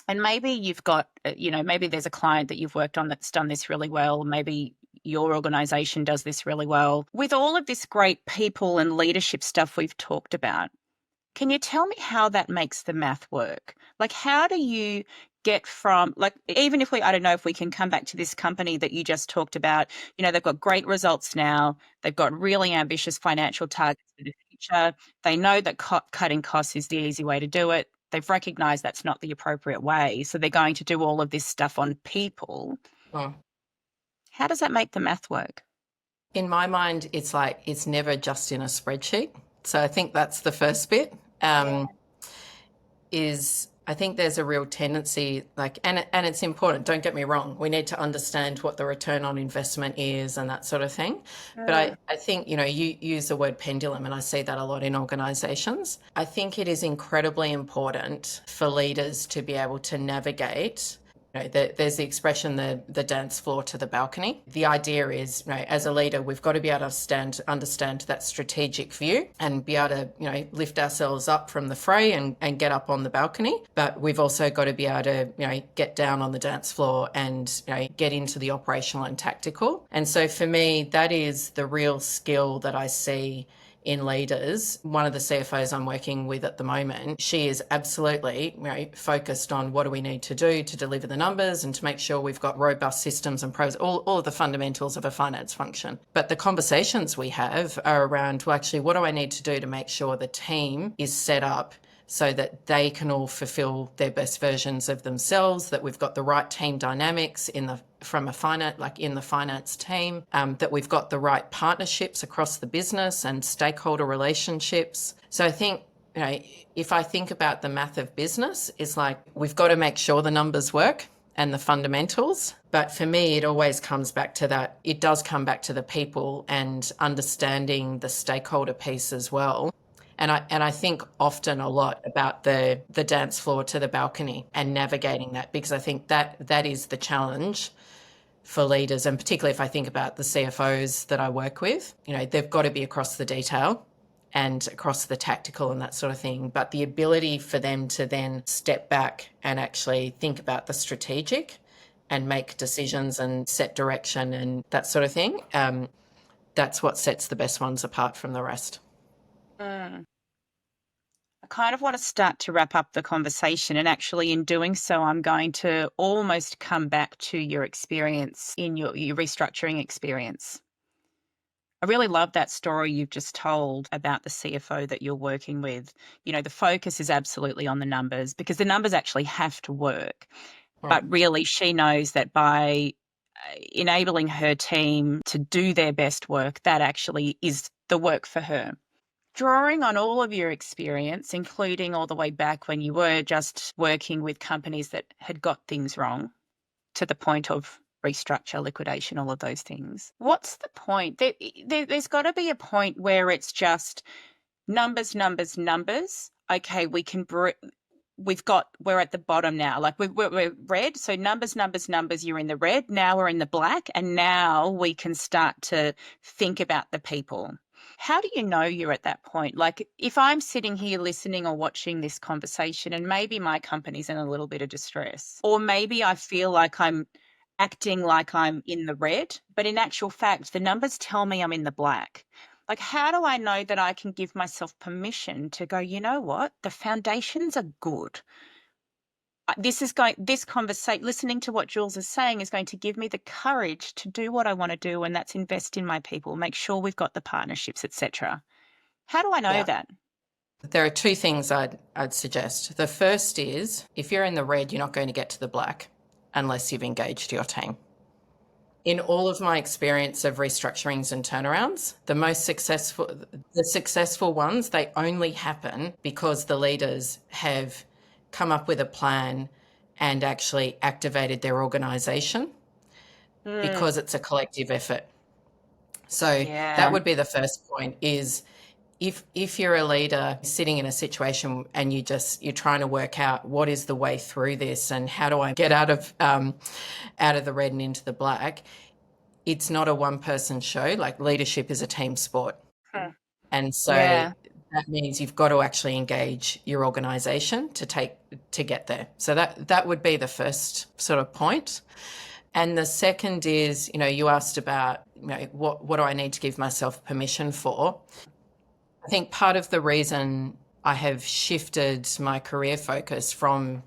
and maybe you've got, maybe there's a client that you've worked on that's done this really well, maybe your organisation does this really well. With all of this great people and leadership stuff we've talked about, can you tell me how that makes the math work? How do you get from, like, even if I don't know if we can come back to this company that you just talked about, they've got great results now. They've got really ambitious financial targets for the future. They know that cutting costs is the easy way to do it. They've recognized that's not the appropriate way. So they're going to do all of this stuff on people. Mm. How does that make the math work? In my mind, it's like it's never just in a spreadsheet. So I think that's the first bit. Is I think there's a real tendency, and it's important, don't get me wrong, we need to understand what the return on investment is and that sort of thing. But I think, you use the word pendulum, and I see that a lot in organisations. I think it is incredibly important for leaders to be able to navigate. There's the expression, the dance floor to the balcony. The idea is, as a leader, we've got to be able to understand that strategic view and be able to, lift ourselves up from the fray and get up on the balcony. But we've also got to be able to, get down on the dance floor and, get into the operational and tactical. And so for me, that is the real skill that I see in leaders. One of the CFOs I'm working with at the moment, she is absolutely focused on what do we need to do to deliver the numbers and to make sure we've got robust systems and all of the fundamentals of a finance function. But the conversations we have are around, well, actually, what do I need to do to make sure the team is set up so that they can all fulfill their best versions of themselves, that we've got the right team dynamics in the finance team, that we've got the right partnerships across the business and stakeholder relationships. So I think, if I think about the math of business, it's like we've got to make sure the numbers work and the fundamentals. But for me, it always comes back to that. It does come back to the people and understanding the stakeholder piece as well. And I think often a lot about the dance floor to the balcony and navigating that, because I think that is the challenge for leaders. And particularly if I think about the CFOs that I work with, they've got to be across the detail and across the tactical and that sort of thing. But the ability for them to then step back and actually think about the strategic and make decisions and set direction and that sort of thing, that's what sets the best ones apart from the rest. I kind of want to start to wrap up the conversation, and actually in doing so, I'm going to almost come back to your experience in your restructuring experience. I really love that story you've just told about the CFO that you're working with. The focus is absolutely on the numbers, because the numbers actually have to work. Right. But really, she knows that by enabling her team to do their best work, that actually is the work for her. Drawing on all of your experience, including all the way back when you were just working with companies that had got things wrong to the point of restructure, liquidation, all of those things. What's the point? There's got to be a point where it's just numbers, numbers, numbers. Okay, we're at the bottom now. Like we're red. So numbers, numbers, numbers, you're in the red. Now we're in the black. And now we can start to think about the people. How do you know you're at that point? Like if I'm sitting here listening or watching this conversation, and maybe my company's in a little bit of distress, or maybe I feel like I'm acting like I'm in the red, but in actual fact, the numbers tell me I'm in the black. Like, how do I know that I can give myself permission to go, you know what? The foundations are good. This conversation, listening to what Jules is saying, is going to give me the courage to do what I want to do, and that's invest in my people, make sure we've got the partnerships, etc. How do I know that? There are two things I'd suggest. The first is, if you're in the red, you're not going to get to the black unless you've engaged your team. In all of my experience of restructurings and turnarounds, the successful ones, they only happen because the leaders have come up with a plan and actually activated their organisation, because it's a collective effort. So that would be the first point, is if you're a leader sitting in a situation and you're trying to work out what is the way through this and how do I get out of the red and into the black, it's not a one-person show. Like, leadership is a team sport. And so that means you've got to actually engage your organisation to get there. So that would be the first sort of point. And the second is, you asked about, what do I need to give myself permission for? I think part of the reason I have shifted my career focus from,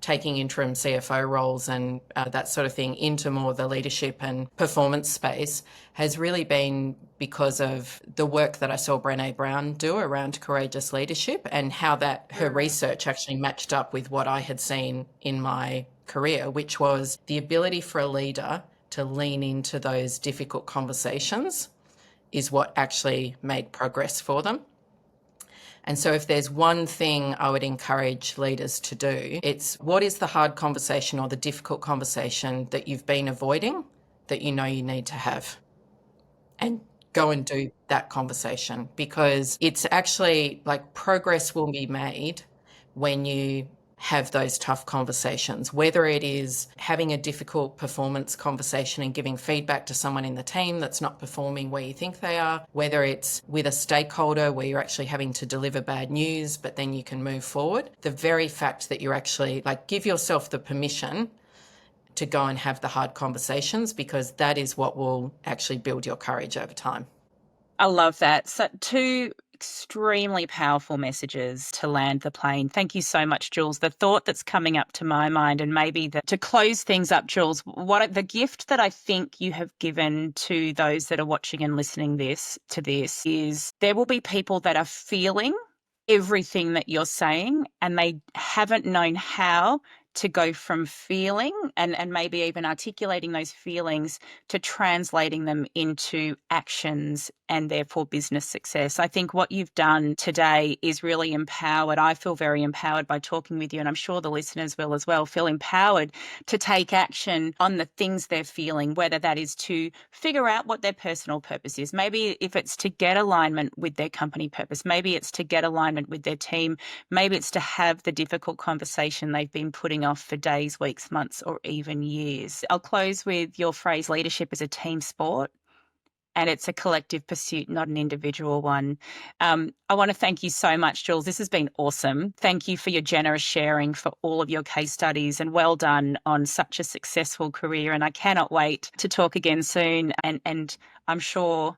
taking interim CFO roles and that sort of thing into more the leadership and performance space has really been because of the work that I saw Brené Brown do around courageous leadership and how that her research actually matched up with what I had seen in my career, which was the ability for a leader to lean into those difficult conversations is what actually made progress for them. And so if there's one thing I would encourage leaders to do, it's what is the hard conversation or the difficult conversation that you've been avoiding that you know you need to have? And go and do that conversation, because it's actually like progress will be made when you have those tough conversations, whether it is having a difficult performance conversation and giving feedback to someone in the team that's not performing where you think they are, whether it's with a stakeholder where you're actually having to deliver bad news, but then you can move forward. The very fact that you're actually give yourself the permission to go and have the hard conversations, because that is what will actually build your courage over time. I love that. So two extremely powerful messages to land the plane. Thank you so much, Jules. The thought that's coming up to my mind, and maybe to close things up, Jules, the gift that I think you have given to those that are watching and listening to this is there will be people that are feeling everything that you're saying and they haven't known how to go from feeling and maybe even articulating those feelings to translating them into actions and therefore business success. I think what you've done today is really empowered. I feel very empowered by talking with you, and I'm sure the listeners will as well feel empowered to take action on the things they're feeling, whether that is to figure out what their personal purpose is. Maybe if it's to get alignment with their company purpose, maybe it's to get alignment with their team, maybe it's to have the difficult conversation they've been putting off for days, weeks, months, or even years. I'll close with your phrase, leadership is a team sport. And it's a collective pursuit, not an individual one. I want to thank you so much, Jules. This has been awesome. Thank you for your generous sharing, for all of your case studies, and well done on such a successful career. And I cannot wait to talk again soon. And I'm sure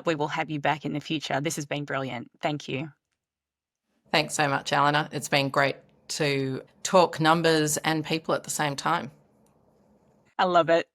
we will have you back in the future. This has been brilliant. Thank you. Thanks so much, Alena. It's been great to talk numbers and people at the same time. I love it.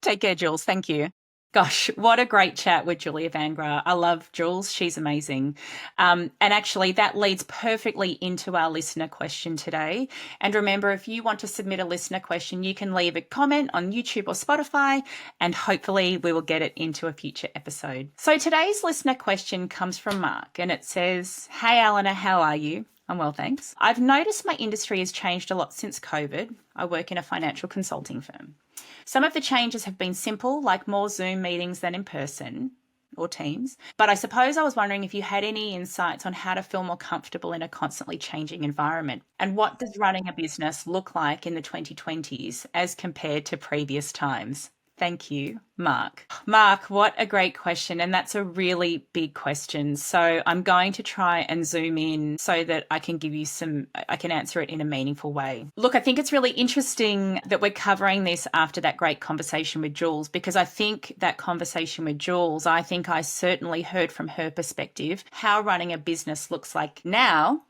Take care, Jules. Thank you. Gosh, what a great chat with Julia Van Graas. I love Jules. She's amazing. And actually, that leads perfectly into our listener question today. And remember, if you want to submit a listener question, you can leave a comment on YouTube or Spotify, and hopefully we will get it into a future episode. So today's listener question comes from Mark, and it says, "Hey, Alena, how are you? I'm well, thanks. I've noticed my industry has changed a lot since COVID. I work in a financial consulting firm. Some of the changes have been simple, like more Zoom meetings than in person or Teams. But I suppose I was wondering if you had any insights on how to feel more comfortable in a constantly changing environment. And what does running a business look like in the 2020s as compared to previous times? Thank you, Mark. Mark, what a great question. And that's a really big question. So I'm going to try and zoom in so that I can answer it in a meaningful way. Look, I think it's really interesting that we're covering this after that great conversation with Jules, because I think that conversation with Jules, I certainly heard from her perspective how running a business looks like now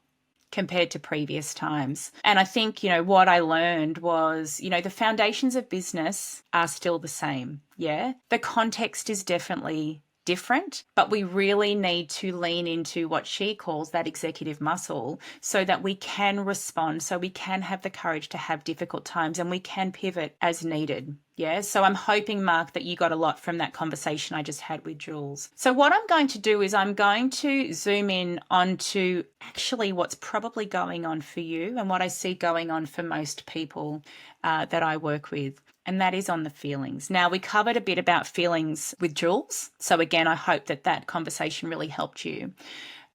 compared to previous times. And I think, what I learned was, the foundations of business are still the same. Yeah. The context is definitely different, but we really need to lean into what she calls that executive muscle so that we can respond, so we can have the courage to have difficult times and we can pivot as needed. Yeah. So I'm hoping, Mark, that you got a lot from that conversation I just had with Jules. So what I'm going to do is I'm going to zoom in onto actually what's probably going on for you and what I see going on for most people that I work with. And that is on the feelings. Now, we covered a bit about feelings with Jules. So again, I hope that conversation really helped you.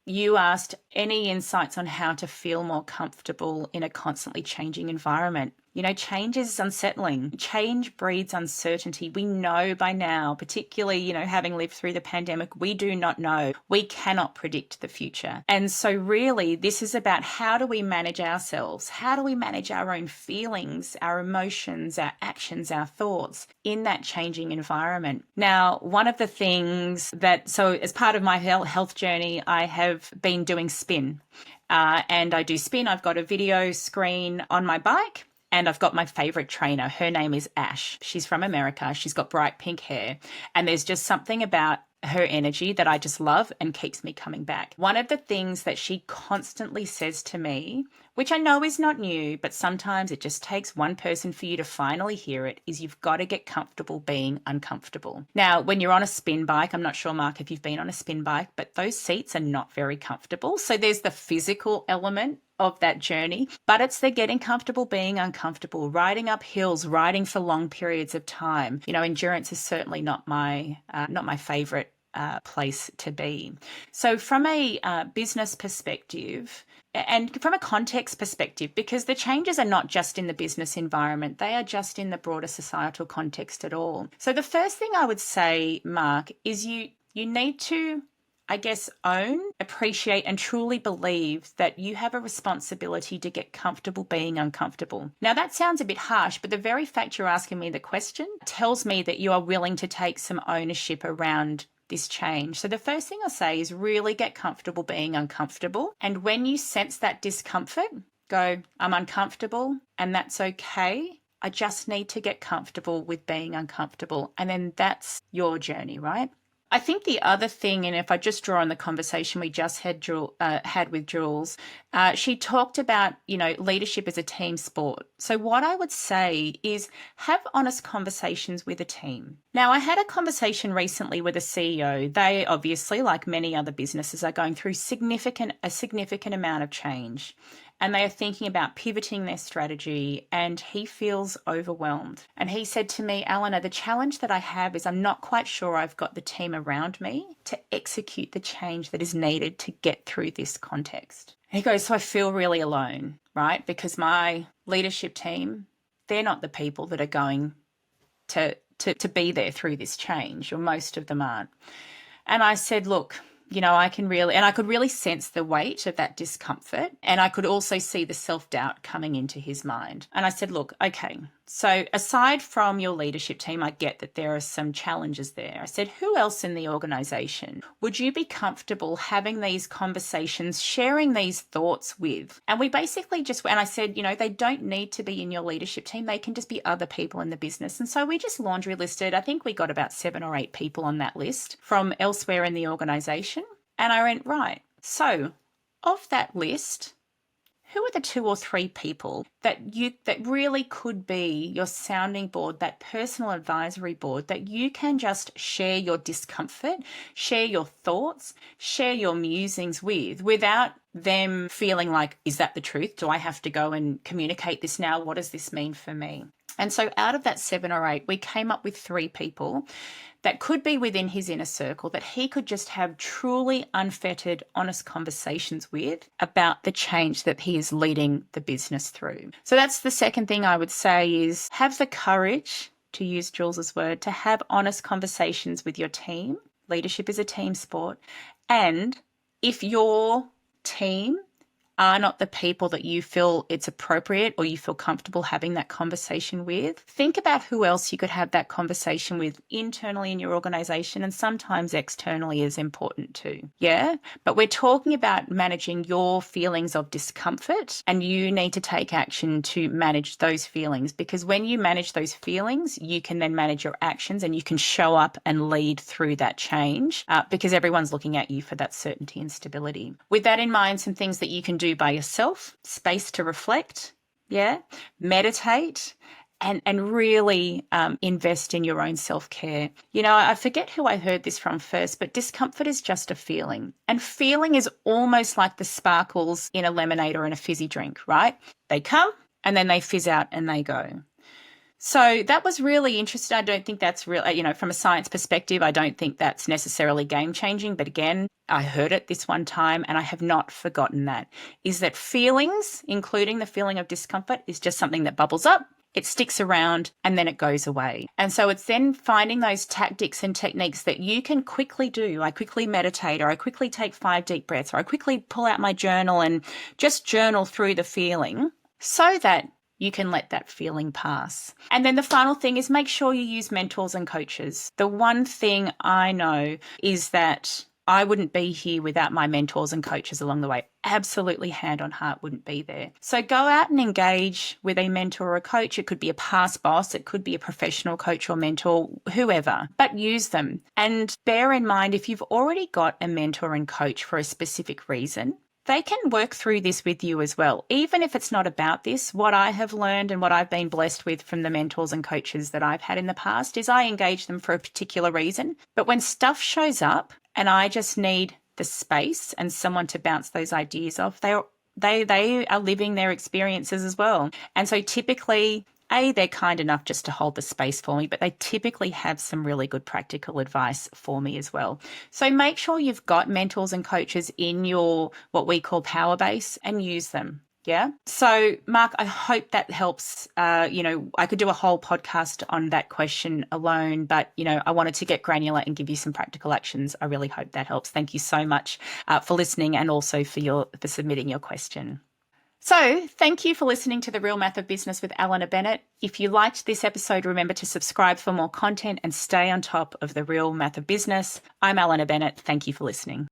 You asked any insights on how to feel more comfortable in a constantly changing environment. Change is unsettling. Change breeds uncertainty. We know by now, particularly, having lived through the pandemic, we do not know. We cannot predict the future. And so really, this is about how do we manage ourselves? How do we manage our own feelings, our emotions, our actions, our thoughts in that changing environment? Now, one of the things so as part of my health journey, I have been doing spin. And I do spin. I've got a video screen on my bike. And I've got my favorite trainer. Her name is Ash. She's from America. She's got bright pink hair. And there's just something about her energy that I just love and keeps me coming back. One of the things that she constantly says to me, which I know is not new, but sometimes it just takes one person for you to finally hear it, is you've got to get comfortable being uncomfortable. Now, when you're on a spin bike, I'm not sure, Mark, if you've been on a spin bike, but those seats are not very comfortable. So there's the physical element of that journey, but it's the getting comfortable being uncomfortable, riding up hills, riding for long periods of time. Endurance is certainly not my favorite place to be. So from a business perspective and from a context perspective, because the changes are not just in the business environment, they are just in the broader societal context at all. So the first thing I would say, Mark, is you need to, I guess, own, appreciate, and truly believe that you have a responsibility to get comfortable being uncomfortable. Now, that sounds a bit harsh, but the very fact you're asking me the question tells me that you are willing to take some ownership around this change. So the first thing I'll say is really get comfortable being uncomfortable. And when you sense that discomfort, go, I'm uncomfortable, and that's okay. I just need to get comfortable with being uncomfortable. And then that's your journey, right? I think the other thing, and if I just draw on the conversation we just had with Jules, she talked about, leadership as a team sport. So what I would say is have honest conversations with a team. Now, I had a conversation recently with a CEO. They obviously, like many other businesses, are going through a significant amount of change. And they are thinking about pivoting their strategy, and he feels overwhelmed. And he said to me, Alena, the challenge that I have is I'm not quite sure I've got the team around me to execute the change that is needed to get through this context. And he goes, so I feel really alone, right? Because my leadership team, they're not the people that are going to be there through this change, or most of them aren't. And I said, look, I could really sense the weight of that discomfort, and I could also see the self-doubt coming into his mind. And I said, look, okay, so aside from your leadership team, I get that there are some challenges there. I said, who else in the organisation would you be comfortable having these conversations, sharing these thoughts with? And we basically and I said, they don't need to be in your leadership team. They can just be other people in the business. And so we just laundry listed, I think we got about 7 or 8 people on that list from elsewhere in the organisation. And I went, right, so of that list, who are the 2 or 3 people that really could be your sounding board, that personal advisory board, that you can just share your discomfort, share your thoughts, share your musings with, without them feeling like, is that the truth? Do I have to go and communicate this now? What does this mean for me? And so out of that 7 or 8, we came up with 3 people that could be within his inner circle that he could just have truly unfettered, honest conversations with about the change that he is leading the business through. So that's the second thing I would say is have the courage, to use Jules's word, to have honest conversations with your team. Leadership is a team sport. And if your team are not the people that you feel it's appropriate or you feel comfortable having that conversation with, think about who else you could have that conversation with internally in your organisation, and sometimes externally is important too. Yeah? But we're talking about managing your feelings of discomfort, and you need to take action to manage those feelings, because when you manage those feelings, you can then manage your actions and you can show up and lead through that change because everyone's looking at you for that certainty and stability. With that in mind, some things that you can do by yourself: space to reflect, meditate, and really invest in your own self-care. I forget who I heard this from first, but discomfort is just a feeling. And feeling is almost like the sparkles in a lemonade or in a fizzy drink, right? They come and then they fizz out and they go. So that was really interesting. I don't think that's real, from a science perspective, I don't think that's necessarily game changing. But again, I heard it this one time and I have not forgotten that, is that feelings, including the feeling of discomfort, is just something that bubbles up. It sticks around and then it goes away. And so it's then finding those tactics and techniques that you can quickly do. I quickly meditate, or I quickly take 5 deep breaths, or I quickly pull out my journal and just journal through the feeling so that you can let that feeling pass. And then the final thing is make sure you use mentors and coaches. The one thing I know is that I wouldn't be here without my mentors and coaches along the way. Absolutely, hand on heart, wouldn't be there. So go out and engage with a mentor or a coach. It could be a past boss. It could be a professional coach or mentor, whoever, but use them. And bear in mind, if you've already got a mentor and coach for a specific reason, they can work through this with you as well. Even if it's not about this, what I have learned and what I've been blessed with from the mentors and coaches that I've had in the past is I engage them for a particular reason. But when stuff shows up and I just need the space and someone to bounce those ideas off, they are living their experiences as well. And so typically, they're kind enough just to hold the space for me, but they typically have some really good practical advice for me as well. So make sure you've got mentors and coaches in your, what we call power base, and use them. Yeah. So Mark, I hope that helps. I could do a whole podcast on that question alone, but, I wanted to get granular and give you some practical actions. I really hope that helps. Thank you so much for listening, and also for submitting your question. So thank you for listening to The Real Math of Business with Alena Bennett. If you liked this episode, remember to subscribe for more content and stay on top of The Real Math of Business. I'm Alena Bennett. Thank you for listening.